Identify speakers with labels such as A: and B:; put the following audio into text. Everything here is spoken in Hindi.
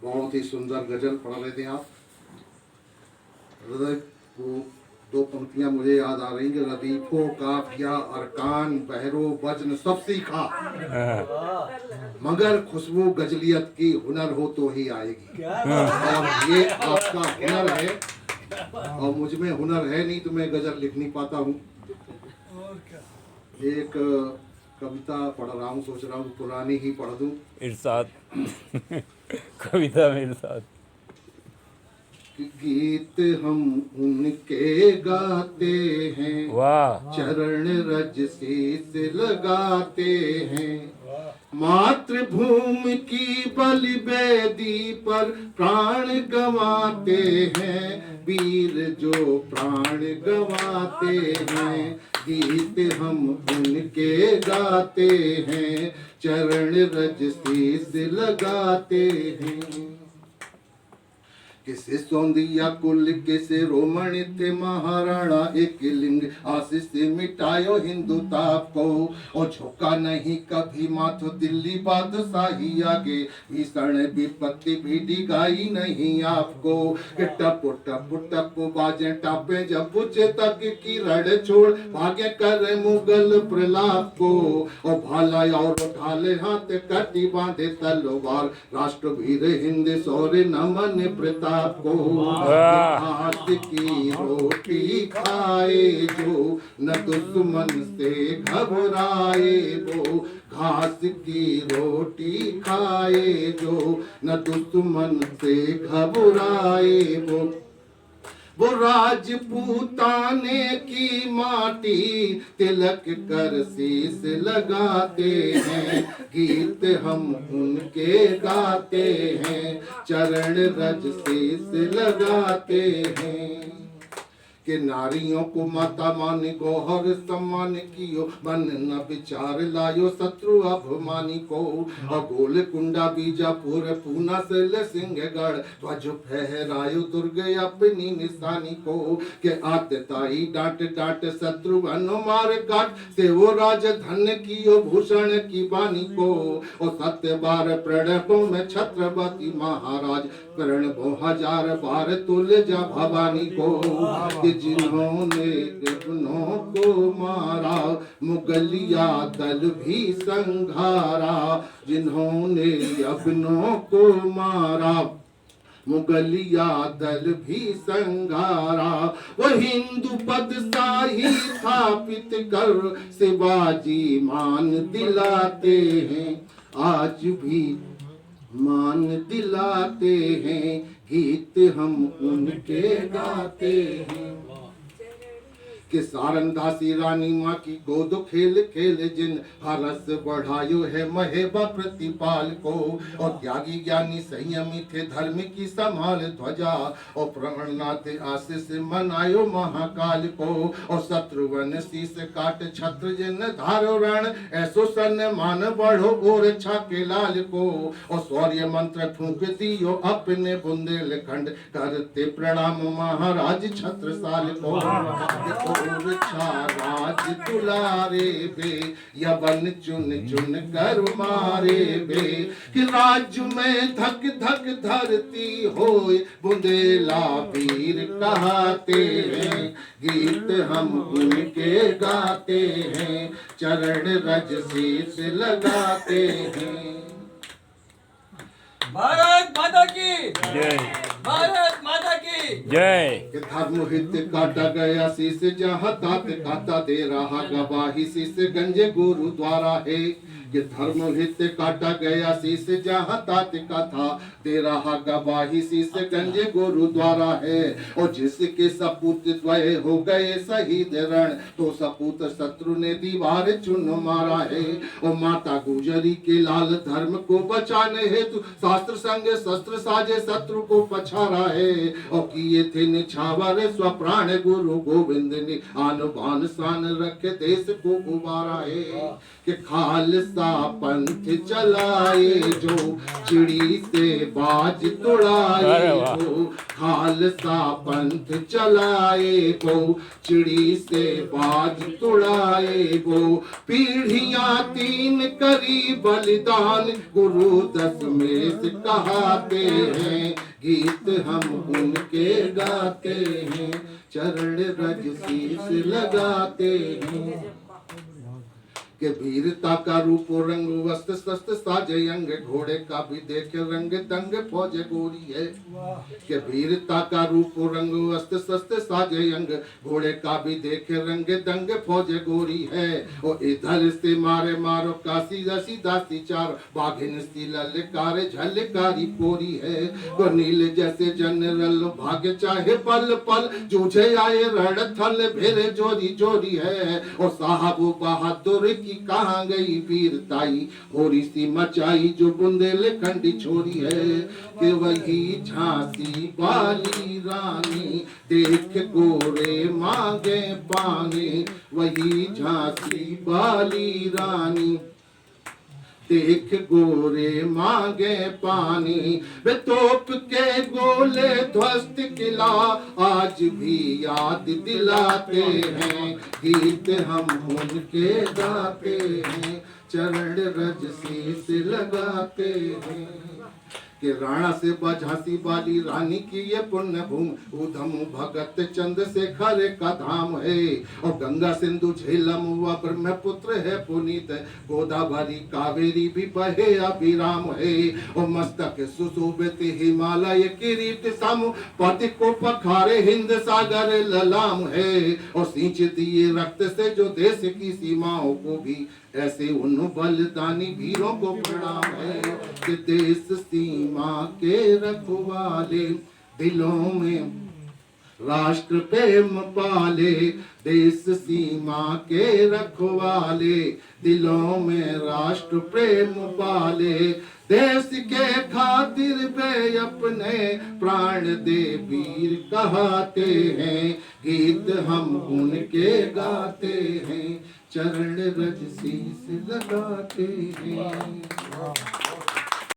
A: बहुत ही सुंदर गजल पढ़ रहे थे आप। हृदय को दो पंक्तियां मुझे याद आ रही कि रदीफो काफिया अरकान बहरो वजन सब सीखा, मगर खुशबू गजलियत की हुनर हो तो ही आएगी। और ये आपका हुनर है और मुझ में हुनर है नहीं तो मैं गजल लिख नहीं पाता हूँ। एक कविता पढ़ रहा हूँ, सोच रहा हूँ पुरानी ही पढ़ दूँ।
B: इरशाद कविता में इरशाद।
A: गीत हम उनके गाते हैं,
B: वाह,
A: चरण रज शीस लगाते हैं, मातृभूमि की बलि बेदी पर प्राण गंवाते हैं, वीर जो प्राण गंवाते हैं। गीत हम उनके गाते हैं, चरण रज शीस लगाते हैं। किसे सौंदिया कुल किसे रोमण थे महाराणा एक लिंग, आशीष से मिटायो हिंदुताप को, और झुका नहीं कभी माथो दिल्ली बादशाही आगे, भीषण विपत्ति भी डिगाई नहीं आपको। कि टप टप टप बाजे टापे जब बुझे तक की रण छोड़ भाग्य कर मुगल प्रलाप को, और भाला और ढाले हाथ कटी बांधे तलवार, राष्ट्रवीर हिंद शौर्य नमन प्रताप को। घास की रोटी खाए जो न दुश्मन से घबराए वो, घास की रोटी खाए जो न दुश्मन से घबराए वो राजपूताने की माटी तिलक कर शीस लगाते हैं। गीत हम उनके गाते हैं, चरण रज शीस लगाते हैं। कि नारियों को माता मान गौहर सम्मान कियो, मन न विचार लायो शत्रु अभिमानी को, और गोल कुंडा बीजापुर पूना से सिंहगढ़, ध्वज फहरायो दुर्ग अपनी निशानी को। के आतताई डांट डांट शत्रु अनुमार काट, से वो राज धन्य कियो भूषण की बानी को, और सत्य बार प्रणपों में छत्रपति महाराज, करण वो हजार बार तुल्य जा भवानी को। जिन्होंने अपनों को मारा मुगलिया दल भी संघारा, जिन्होंने अपनों को मारा मुगलिया दल भी संघारा, वो हिंदू पद शाही स्थापित कर शिवाजी मान दिलाते हैं, आज भी मान दिलाते हैं। गीत हम उनके गाते हैं। कि सारंगदासी रानी माँ की गोद खेल खेल जिन, हरस बढ़ायो है महेबा प्रतिपाल को, और त्यागी ज्ञानी संयमी थे धर्म की संभाल ध्वजा, और प्राणनाथ आशीष मनायो महाकाल को, और शत्रुघ्न शीस काट छत्र जिन धारो रण, ऐसो सम्मान बढ़ो और छाके लाल को, और शौर्य मंत्र फूंक दियो अपने बुंदेलखंड, करते प्रणाम महाराज छत्रसाल को। राज दुलारे बे यवन चुन चुन कर मारे बे, कि राज्य में धक धक धरती होए बुंदेला वीर कहते हैं। गीत हम उनके गाते हैं, चरण रज शीस लगाते हैं।
C: भारत माता की
B: जय,
C: भारत माता की
B: जय।
A: कि धर्म हित काटा गया शीस, जहाँ तात काटा दे रहा गवाही, शीस गंजे गुरुद्वारा है। ये धर्म हित काटा गया शीस, जहाँ तात का था दे रहा गवाही, शीस गंजे गुरुद्वारा है। और जिसके सपूत द्वय हो गए शहीद रण, तो सपूत शत्रु ने दीवार चुन मारा है। और माता गुजरी के लाल धर्म को बचाने हेतु, शास्त्र संग शस्त्र साजे शत्रु को पछाड़ा है। और किए थे निछावर स्वप्राण गुरु गोविंद ने, आन बान शान रखे देश को उबारा है। कि खालसा खालसा पंथ चलाए जो, चिड़ी से बाज तुड़ाए
B: अरे वाह।
A: जो, खालसा पंथ चलाए गो, चिड़ी से बाज तुड़ाए गो, पीढ़ियां 3 करी बलिदान, गुरु दशमेश कहते हैं, गीत हम उनके गाते हैं, चरण रज शीश लगाते हैं। के वीरता का रूप रंग वस्त्र शस्त्र साजे अंग, घोड़े का भी देखे रंग दंग फौज गोरी है। के वीरता का रूप रंग वस्त्र शस्त्र साजे अंग, घोड़े का भी देखे रंग दंग फौज गोरी है। और इधर से मारे मारो काशी जसी दासी चार, बाघिन सी ललकार झलकारी पोरी है। वो नील जैसे जनरल भाग्य चाहे पल पल, जूझे आए रण थल भेरे जोरी जोरी है। और साहब बहादुर की कहाँ गई वीरताई, होरी सी मचाई जो बुंदेलखंडी छोरी है। कि वही झांसी वाली रानी, देख गोरे मांगे पानी, वही झांसी वाली रानी, देख गोरे मांगे पानी। वे तोप के गोले ध्वस्त किला आज भी याद दिलाते हैं, गीत हम उनके गाते हैं, चरण रज शीश लगाते हैं। कि राणा से झांसी वाली रानी की ये पुण्य भूमि, उधम भगत चंद्रशेखर का धाम है। और गंगा सिंधु झेलम व ब्रह्मपुत्र है पुनीत, गोदावरी कावेरी भी बहे अभिराम है। और मस्तक सुशोभित हिमालय किरीट सम, पति को पखारे हिंद सागर ललाम है। और सींच दिए रक्त से जो देश की सीमाओं को भी, ऐसे उन बलिदानी वीरों को प्रणाम है। कि देश सीमा के रखवाले, दिलों में राष्ट्र प्रेम पाले, देश सीमा के रखवाले, दिलों में राष्ट्र प्रेम पाले। देश के खातिर वे अपने प्राण दे वीर कहते हैं, गीत हम उनके गाते हैं, चरण रज शीश लगाते हैं।